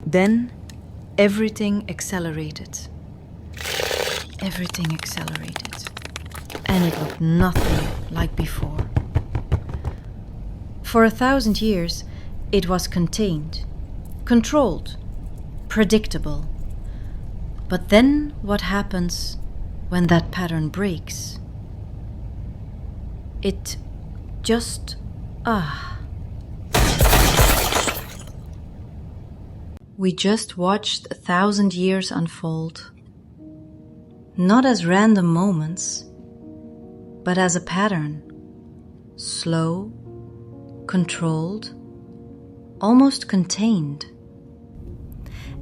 Then everything accelerated. Everything accelerated. And it looked nothing like before. For 1,000 years, it was contained, controlled, predictable. But then what happens when that pattern breaks? It just, We just watched 1,000 years unfold. Not as random moments, but as a pattern. Slow, controlled, almost contained.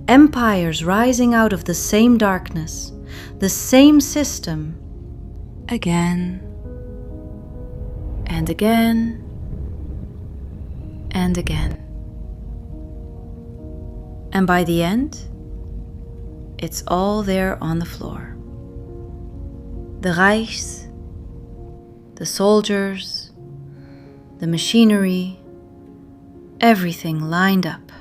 Empires rising out of the same darkness, the same system, again and again and again. And by the end, it's all there on the floor. The Reichs, the soldiers, the machinery, everything lined up.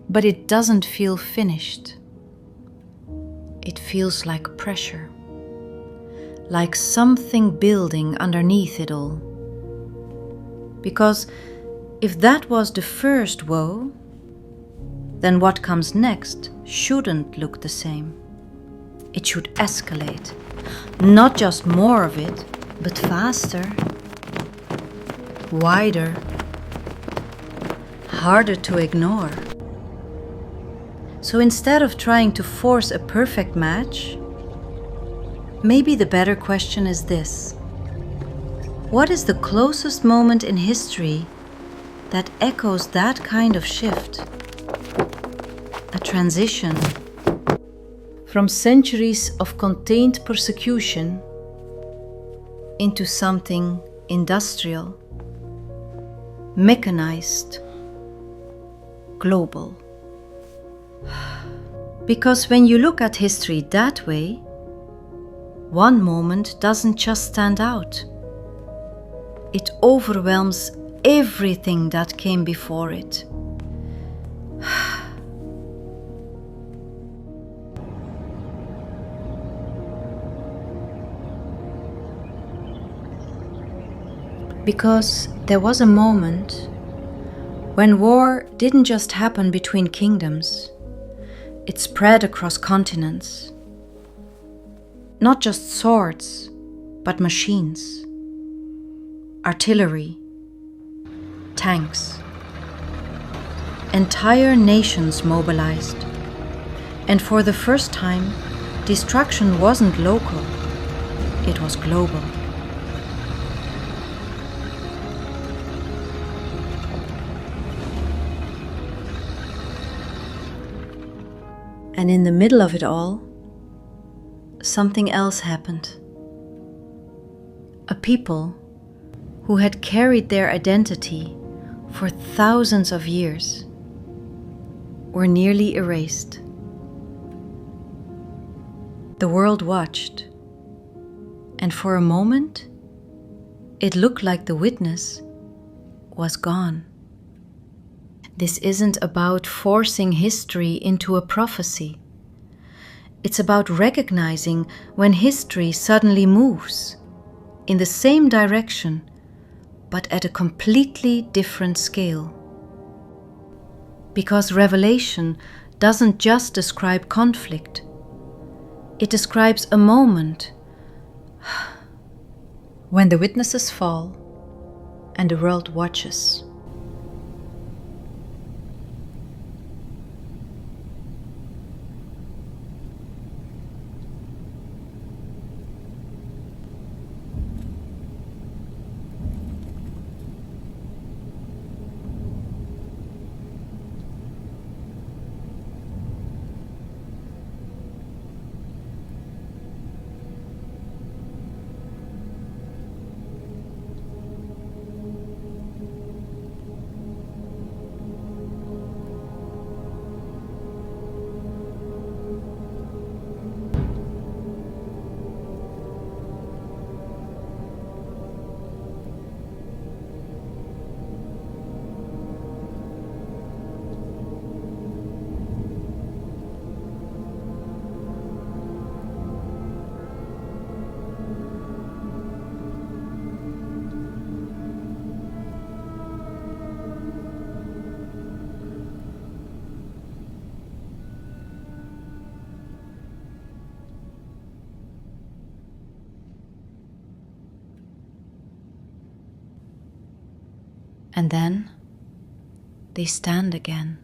But it doesn't feel finished. It feels like pressure, like something building underneath it all. Because if that was the first woe, then what comes next shouldn't look the same. It should escalate. Not just more of it, but faster, wider, harder to ignore. So instead of trying to force a perfect match, maybe the better question is this: what is the closest moment in history that echoes that kind of shift? A transition from centuries of contained persecution into something industrial, mechanized, global. Because when you look at history that way, one moment doesn't just stand out. It overwhelms everything that came before it. Because there was a moment when war didn't just happen between kingdoms, it spread across continents. Not just swords, but machines, artillery, tanks. Entire nations mobilized. And for the first time, destruction wasn't local, it was global. And in the middle of it all, something else happened. A people who had carried their identity for thousands of years were nearly erased. The world watched, and for a moment, it looked like the witness was gone. This isn't about forcing history into a prophecy. It's about recognizing when history suddenly moves in the same direction, but at a completely different scale. Because Revelation doesn't just describe conflict, it describes a moment when the witnesses fall and the world watches. And then they stand again.